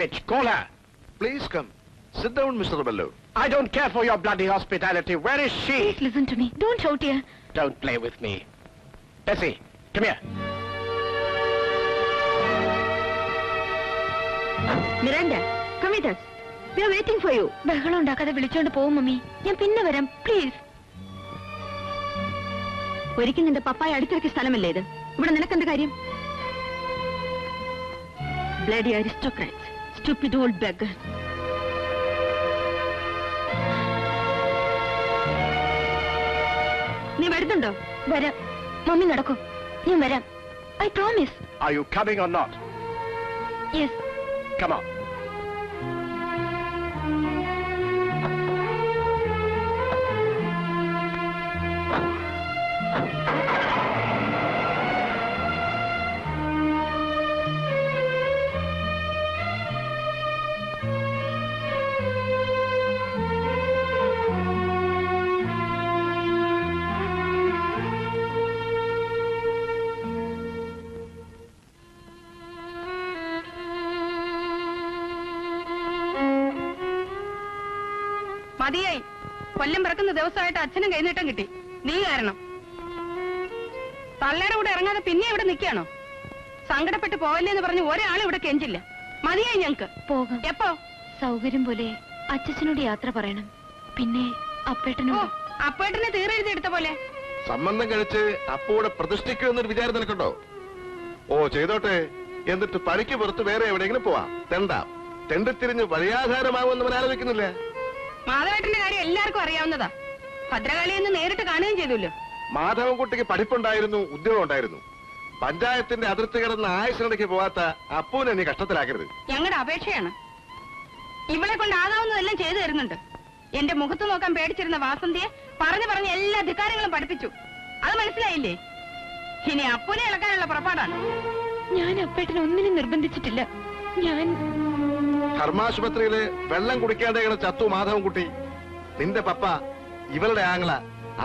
bitch. Call her. Please come. Sit down, Mr. Rebello. I don't care for your bloody hospitality. Where is she? Please listen to me. Don't shout here. Don't play with me. Bessie, come here. Miranda, come with us. We are waiting for you. ബഹളം ഉണ്ടാക്കാതെ വിളിച്ചോണ്ട് പോകും mummy. ഞാൻ പിന്നെ വരാം, please. ഒരിക്കൽ നിന്റെ പപ്പായ അടുത്തിറക്കിയ സ്ഥലമല്ലേ ഇത്? ഇവിടെ നിനക്കെന്ത് കാര്യം? Bloody aristocrats, stupid old beggar. നീ വരുന്നുണ്ടോ? വരാം. മമ്മി നടക്കൂ. ഞാൻ വരാം. I promise. Are you coming or not? Yes. Come on. മതിയായി. കൊല്ലം പിറക്കുന്ന ദിവസമായിട്ട് അച്ഛനും കൈനീട്ടം കിട്ടി. നീ കാരണം. തള്ളയുടെ കൂടെ ഇറങ്ങാതെ പിന്നെ ഇവിടെ നിൽക്കുകയാണോ? സങ്കടപ്പെട്ട് പോവല്ലേന്ന് പറഞ്ഞ് ഒരാൾ ഇവിടെ കെഞ്ചില്ല. മതിയായി ഞങ്ങക്ക്. പോകാം. എപ്പോ? സൗകര്യം പോലെ അച്ഛനോട് യാത്ര പറയണം. പിന്നെ അപ്പേട്ടനോട്. അപ്പേട്ടനെ തീരെഴുതി എടുത്ത പോലെ. സംബന്ധം കഴിച്ച് അപ്പൂടെ പ്രതിഷ്ഠിക്കുമെന്നൊരു വിചാരം നിനക്കുണ്ടോ? ഓ, ചെയ്തോട്ടെ. എന്നിട്ട് പണിക്ക് പുറത്ത് വേറെ എവിടെയെങ്കിലും പോവാം. തെണ്ടിത്തിരിഞ്ഞ് വഴിയാധാരമാവുമെന്ന് അവൻ ആലോചിക്കുന്നില്ല. മാധവേട്ടന്റെ കാര്യം എല്ലാവർക്കും അറിയാവുന്നതാ. ഭദ്രകാളിയെന്ന് നേരിട്ട് കാണുകയും ചെയ്തല്ലോ. മാധവൻകുട്ടിക്ക് പഠിപ്പുണ്ടായിരുന്നു, ഉദ്യോഗം ഉണ്ടായിരുന്നു. പഞ്ചായത്തിന്റെ അതിർത്തി കിടന്ന് ആയുസിനിടയ്ക്ക് പോവാത്ത അപ്പൂനെ നീ കഷ്ടത്തിലാക്കരുത്. ഞങ്ങളുടെ അപേക്ഷയാണ്. ഇവളെ കൊണ്ട് ആകാവുന്നതെല്ലാം ചെയ്തു തരുന്നുണ്ട്. എന്റെ മുഖത്ത് നോക്കാൻ പേടിച്ചിരുന്ന വാസന്തിയെ പറഞ്ഞ് എല്ലാ ധിക്കാരങ്ങളും പഠിപ്പിച്ചു. അത് മനസ്സിലായില്ലേ? ഇനി അപ്പൂനെ ഇളക്കാനുള്ള പുറപ്പാടാണ്. ഞാൻ അപ്പേട്ടനെ ഒന്നിനും നിർബന്ധിച്ചിട്ടില്ല. ഞാൻ ധർമാശുപത്രിയില് വെള്ളം കുടിക്കാതെ ചത്തു മാധവൻകുട്ടി. നിന്റെ പപ്പ ഇവളുടെ ആങ്ങള.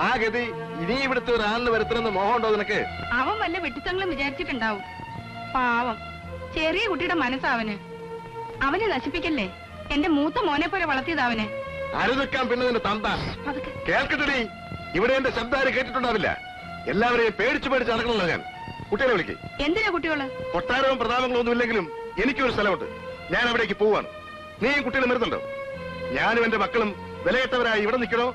ആ ഗതി ഇനി ഇവിടുത്തെ ഒരാളിന് വരുത്തണമെന്ന് മോഹമുണ്ടോ നിനക്ക്? അവൻ വല്ല വെട്ടിത്തങ്ങളും വിചാരിച്ചിട്ടുണ്ടാവും. പാവം ചെറിയ കുട്ടിയുടെ മനസ്സാവന്. അവനെ നശിപ്പിക്കല്ലേ. എന്റെ മൂത്ത മോനെ പോലെ വളർത്തിയതാവനെ. അരുനിക്കാൻ പിന്നെ നിന്റെ തന്ത കേൾക്കട്ടെ. ഇവിടെ എന്റെ ശബ്ദം കേട്ടിട്ടുണ്ടാവില്ല. എല്ലാവരെയും പേടിച്ചു നടക്കണല്ലോ ഞാൻ. കുട്ടികളെ വിളിക്ക്. എന്തിനാ കുട്ടികള്? കൊട്ടാരവും പ്രതാപങ്ങളും ഒന്നും ഇല്ലെങ്കിലും എനിക്കൊരു സ്ഥലമുണ്ട്. ഞാൻ അവിടേക്ക് പോവാണ്. നീയും കുട്ടികളും വരുന്നുണ്ടോ? ഞാനും എന്റെ മക്കളും വിലകെട്ടവരായി ഇവിടെ നിൽക്കണോ,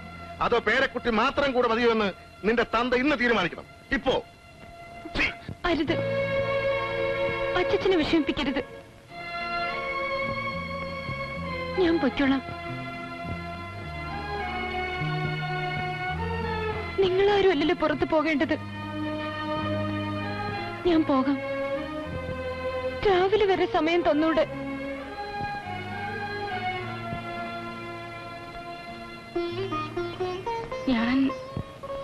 അതോ പേരക്കുട്ടി മാത്രം കൂടെ മതിയോ എന്ന് നിന്റെ തന്ത ഇന്ന് തീരുമാനിക്കണം. ഇപ്പോ അരുത്, അച്ഛനെ വിഷമിപ്പിക്കരുത്. ഞാൻ പൊയ്ക്കോളാം. നിങ്ങളാരും അല്ലല്ലോ പുറത്തു പോകേണ്ടത്. ഞാൻ പോകാം. രാവിലെ വരെ സമയം തന്നൂടെ?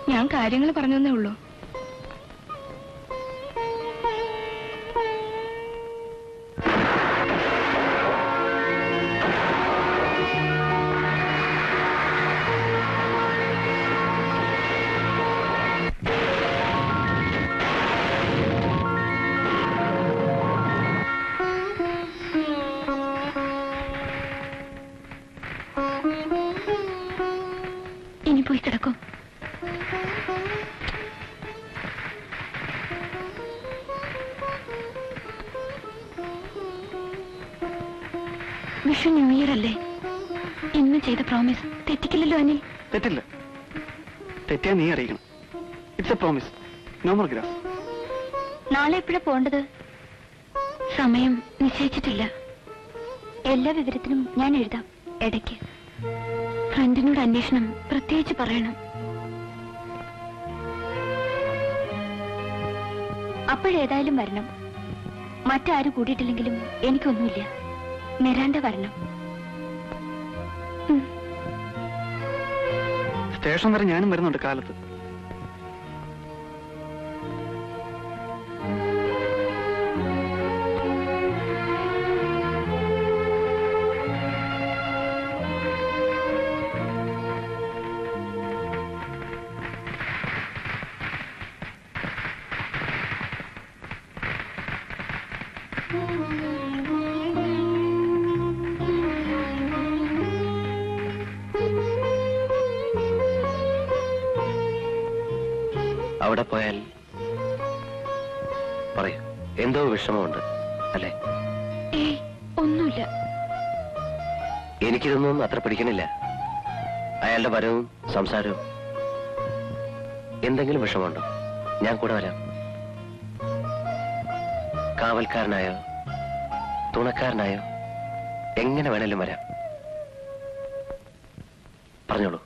ഞാൻ കാര്യങ്ങൾ പറഞ്ഞേ ഉള്ളൂ. ഇനി പോയി കിടക്കും. വിഷു ന്യൂ ഇയർ അല്ലേ? ഇന്ന് ചെയ്ത പ്രോമിസ് തെറ്റിക്കില്ലല്ലോ അനിൽ? തെറ്റില്ല. തെറ്റിയാ നീ അറിയിക്കണം. It's a promise. No more grass. നാളെ എപ്പോഴാ പോണ്ടത്? സമയം നിശ്ചയിച്ചിട്ടില്ല. എല്ലാ വിവരത്തിനും ഞാൻ എഴുതാം ഇടയ്ക്ക്. ഫ്രണ്ടിനോട് അന്വേഷണം പ്രത്യേകിച്ച് പറയണം. അപ്പോഴേതായാലും വരണം. മറ്റാരും കൂടിയിട്ടില്ലെങ്കിലും എനിക്കൊന്നുമില്ല. നിരാണ്ട വരണം. സ്റ്റേഷൻ വരെ ഞാനും വരുന്നുണ്ട് കാലത്ത്. അവിടെ പോയാൽ പറയൂ, എന്തോ വിഷമമുണ്ട് അല്ലേ? ഏയ്, ഒന്നുമില്ല. എനിക്കിതൊന്നും അത്ര പിടിക്കണില്ല. അയാളുടെ വരവും സംസാരവും. എന്തെങ്കിലും വിഷമമുണ്ടോ? ഞാൻ കൂടെ വരാം. കാവൽക്കാരനായോ തുണക്കാരനായോ എങ്ങനെ വേണേലും വരാം. പറഞ്ഞോളൂ.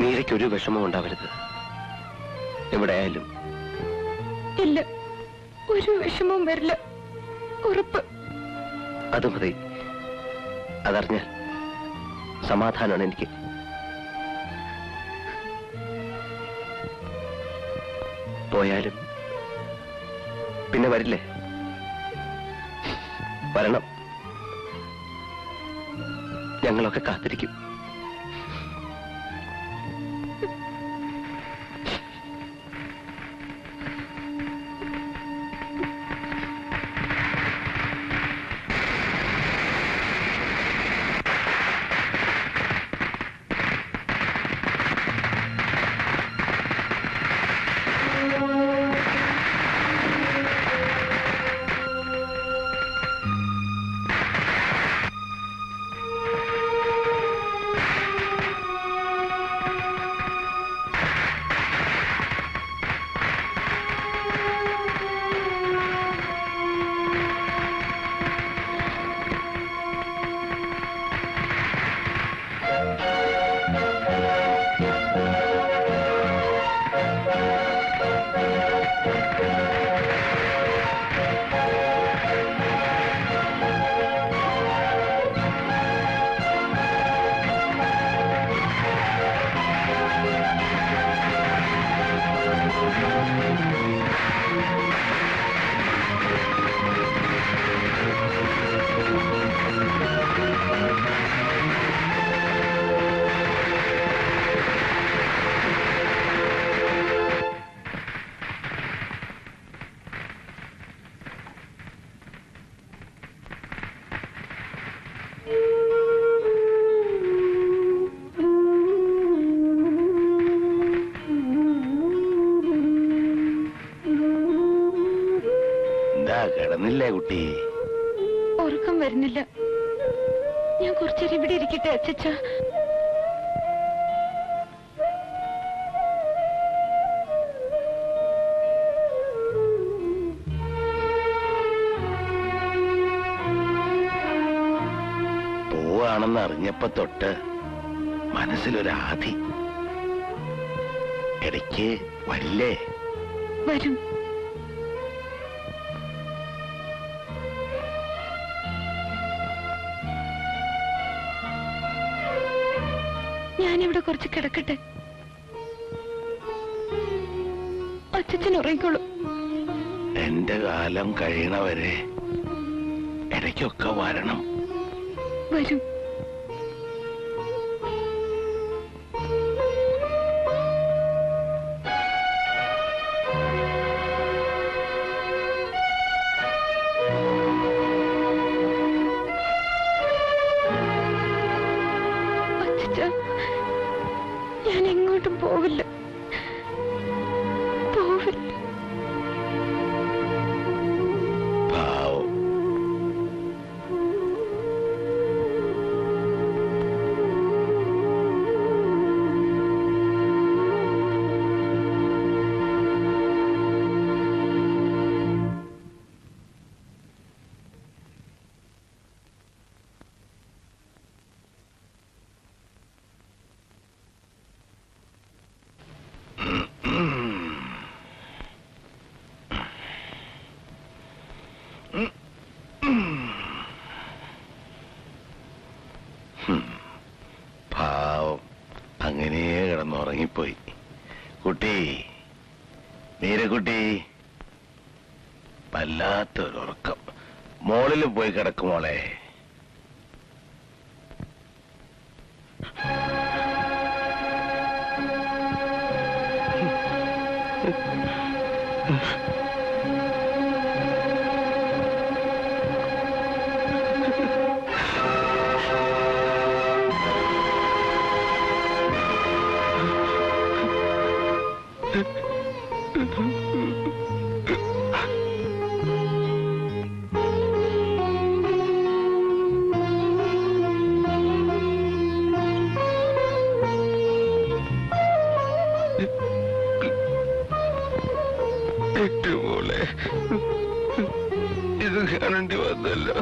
നീരയ്ക്കൊരു വിഷമം ഉണ്ടാവരുത്, എവിടെയായാലും. ഇല്ല, ഒരു വിഷമവും വരില്ല, ഉറപ്പ്. അത് മതി. അതറിഞ്ഞാൽ സമാധാനമാണ് എനിക്ക്. പോയാലും പിന്നെ വരില്ലേ? വരണം. ഞങ്ങളൊക്കെ കാത്തിരിക്കും. കിടന്നില്ലേ കുട്ടി? ഉറക്കം വരുന്നില്ല. ഞാൻ കുറച്ചേരം ഇവിടെ ഇരിക്കട്ടെ അച്ചച്ച. പോവാണെന്ന് അറിഞ്ഞപ്പോ തൊട്ട് മനസ്സിലൊരാധി. ഇടയ്ക്ക് വരില്ലേ? വരും. ഞാനിവിടെ കുറച്ച് കിടക്കട്ടെ. അച്ഛൻ ഉറങ്ങിക്കോളൂ. എന്റെ കാലം കഴിയണവരെ ഇടയ്ക്കൊക്കെ വരണം. വരും. ഞാൻ എങ്ങോട്ടും പോവില്ല, പോവില്ല. പാവം. പാവം അങ്ങനെ കിടന്നുറങ്ങിപ്പോയി. കുട്ടി, നീരക്കുട്ടി, വല്ലാത്തൊരുറക്കം. മോളിലും പോയി കിടക്കുമോളെ. മോളെ ഇത് കാണേണ്ടി വന്നല്ലോ.